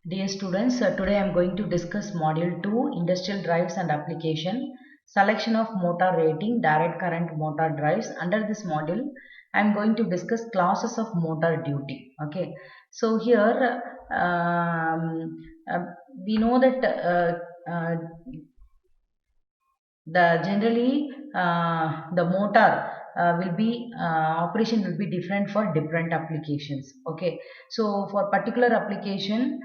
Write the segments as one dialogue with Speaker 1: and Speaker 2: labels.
Speaker 1: Dear students, today I am going to discuss Module 2 Industrial Drives and Application, Selection of Motor Rating, Direct Current Motor Drives. Under this module, I am going to discuss classes of motor duty. Okay, so here uh, we know that the generally the motor will be operation will be different for different applications. Okay, so for particular application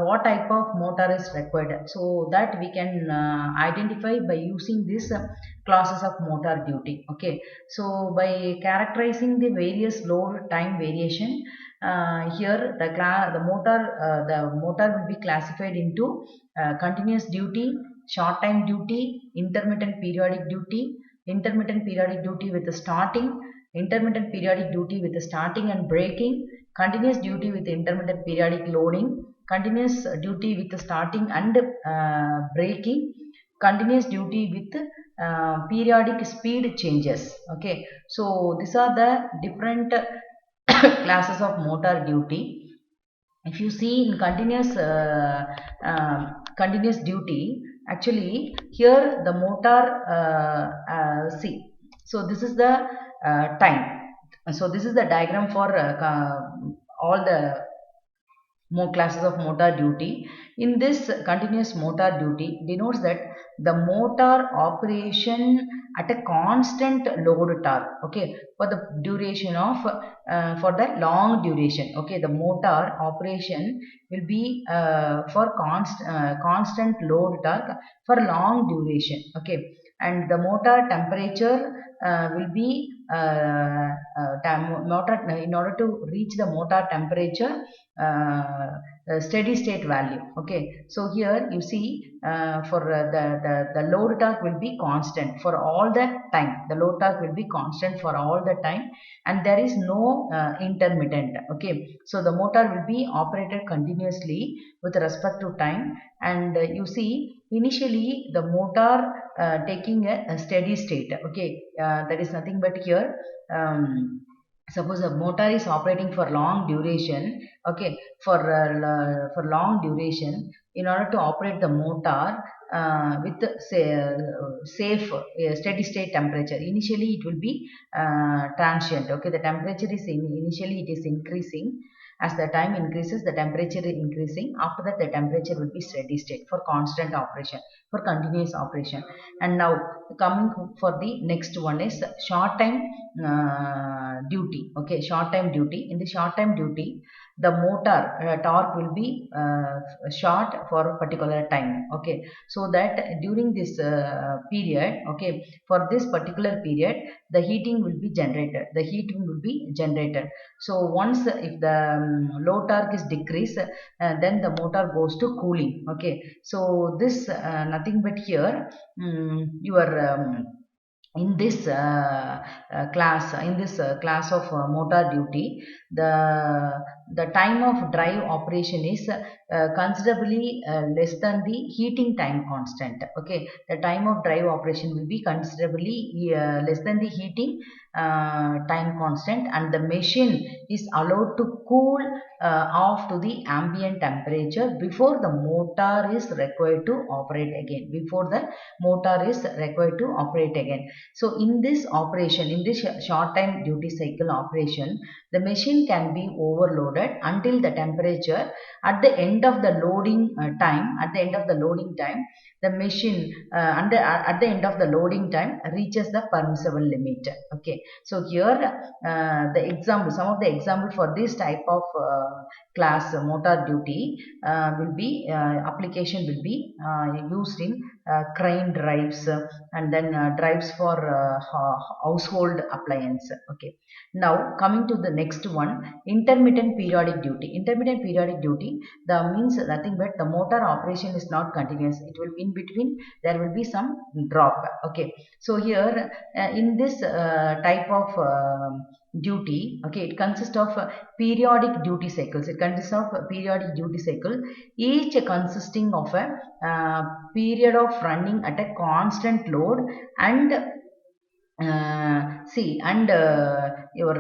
Speaker 1: what type of motor is required, so that we can identify by using this classes of motor duty. Okay, so by characterizing the various load time variation, here the motor will be classified into continuous duty, short time duty, intermittent periodic duty, intermittent periodic duty with the starting, intermittent periodic duty with the starting and breaking, continuous duty with intermittent periodic loading, continuous duty with the starting and breaking, continuous duty with periodic speed changes. Okay, so these are the different classes of motor duty. If you see in continuous duty, actually here the motor see, so this is the time, so this is the diagram for all the more classes of motor duty. In this continuous motor duty denotes that the motor operation at a constant load torque, okay, for the duration of for the long duration. Okay, the motor operation will be for constant load torque for long duration. Okay, and the motor temperature will be motor, in order to reach the motor temperature steady state value. Okay, so here you see for the load torque will be constant for all the time. The load torque will be constant for all the time, and there is no intermittent. Okay, so the motor will be operated continuously with respect to time, and you see initially the motor taking a steady state. Okay, that is nothing but here suppose a motor is operating for long duration. Okay, for long duration, in order to operate the motor with say safe steady state temperature, initially it will be transient. Okay, the temperature is initially it is increasing. As the time increases, the temperature is increasing. After that, the temperature will be steady state for constant operation, for continuous operation. And now coming for the next one is short time duty. Okay, short time duty. In the short time duty, the motor torque will be short for a particular time. Okay, so that during this period, okay, for this particular period, the heating will be generated. The heating will be generated. So once if the low torque is decreased, then the motor goes to cooling. Okay, so this nothing but here your in this class of motor duty, the time of drive operation is considerably less than the heating time constant. Okay, the time of drive operation will be considerably less than the heating time constant, and the machine is allowed to cool off to the ambient temperature before the motor is required to operate again. Before the motor is required to operate again. So in this operation, in this short time duty cycle operation, the machine can be overloaded until the temperature at the end of the loading time. At the end of the loading time, the machine at the end of the loading time reaches the permissible limit. Okay, so here the example, some of the example for this type of class motor duty will be application will be used in crane drives, and then drives for household appliance. Okay, now coming to the next one, intermittent periodic duty. Intermittent periodic duty, the means nothing but the motor operation is not continuous. It will in between there will be some drop. Okay, so here in this type of duty, okay, it consists of periodic duty cycles. It consists of periodic duty cycle, each consisting of a period of running at a constant load, and see, and your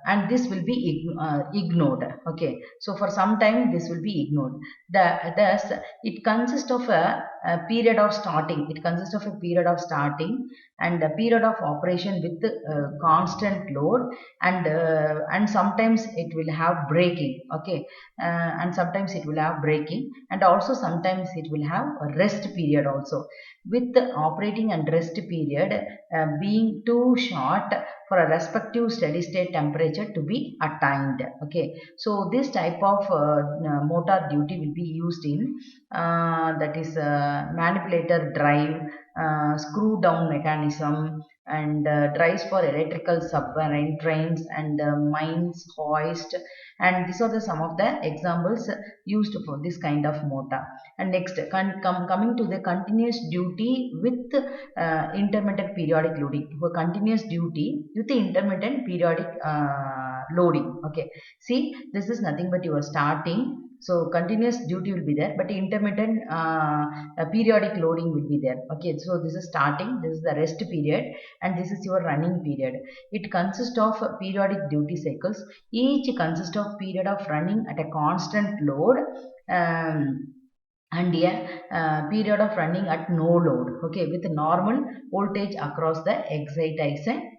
Speaker 1: and this will be ignored. Okay, so for some time this will be ignored. Thus it consists of a period of starting. It consists of a period of starting and a period of operation with constant load, and sometimes it will have breaking. Okay, and sometimes it will have breaking, and also sometimes it will have a rest period also, with the operating and rest period being too short for a respective steady state temperature to be attained. Okay, so this type of motor duty will be used in that is manipulator drive, screw down mechanism, and drives for electrical submarine trains and mines hoist, and these are the some of the examples used for this kind of motor. And next, coming to the continuous duty with intermittent periodic loading. For continuous duty with the intermittent periodic loading. Okay, see, this is nothing but your starting. So continuous duty will be there, but intermittent periodic loading will be there. Okay, so this is starting, this is the rest period, and this is your running period. It consists of periodic duty cycles. Each consists of period of running at a constant load, and a period of running at no load. Okay, with normal voltage across the excitation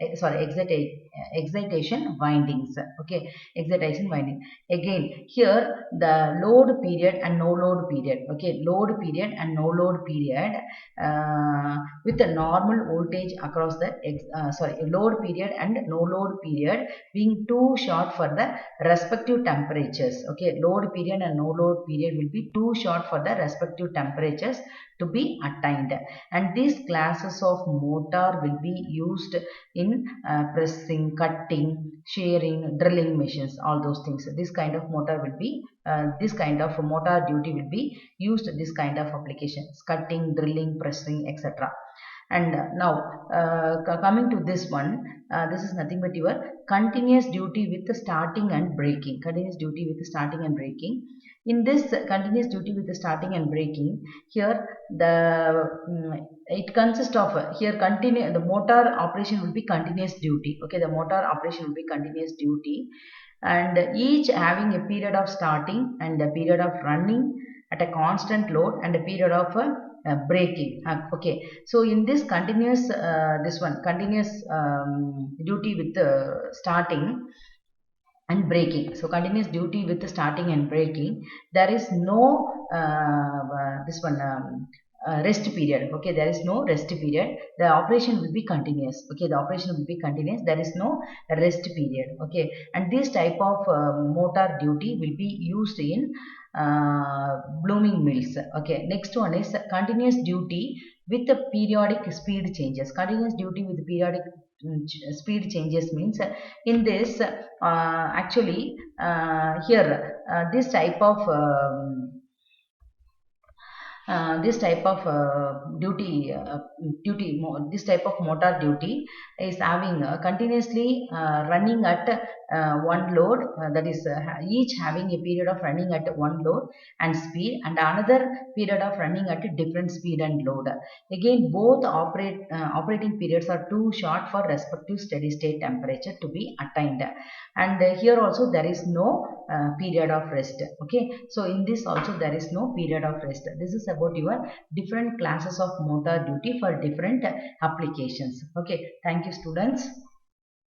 Speaker 1: windings. Okay, excitation winding. Again, here the load period and no load period. Okay, load period and no load period with the normal voltage across the load period and no load period being too short for the respective temperatures. Okay, load period and no load period will be too short for the respective temperatures to be attained, and these classes of motor will be used in pressing, cutting, shearing, drilling machines, all those things. This kind of motor will be this kind of motor duty will be used in this kind of applications: cutting, drilling, pressing, etc. And now coming to this one, this is nothing but your continuous duty with the starting and breaking. Continuous duty with the starting and breaking. In this continuous duty with the starting and breaking, here it consists of the motor operation will be continuous duty. Okay, the motor operation will be continuous duty, and each having a period of starting and a period of running at a constant load and a period of breaking. Okay, so in this continuous continuous duty with starting and breaking. So continuous duty with the starting and breaking, there is no rest period. Okay, there is no rest period. The operation will be continuous. Okay, the operation will be continuous. There is no rest period. Okay, and this type of motor duty will be used in blooming mills. Okay, next one is continuous duty with the periodic speed changes. Continuous duty with periodic speed changes means in this actually here this type of this type of this type of motor duty is having continuously running at one load, that is each having a period of running at one load and speed, and another period of running at a different speed and load. Again, both operating periods are too short for respective steady state temperature to be attained, and here also there is no period of rest. Okay, so in this also there is no period of rest. This is about your different classes of motor duty for different applications. Okay, thank you students.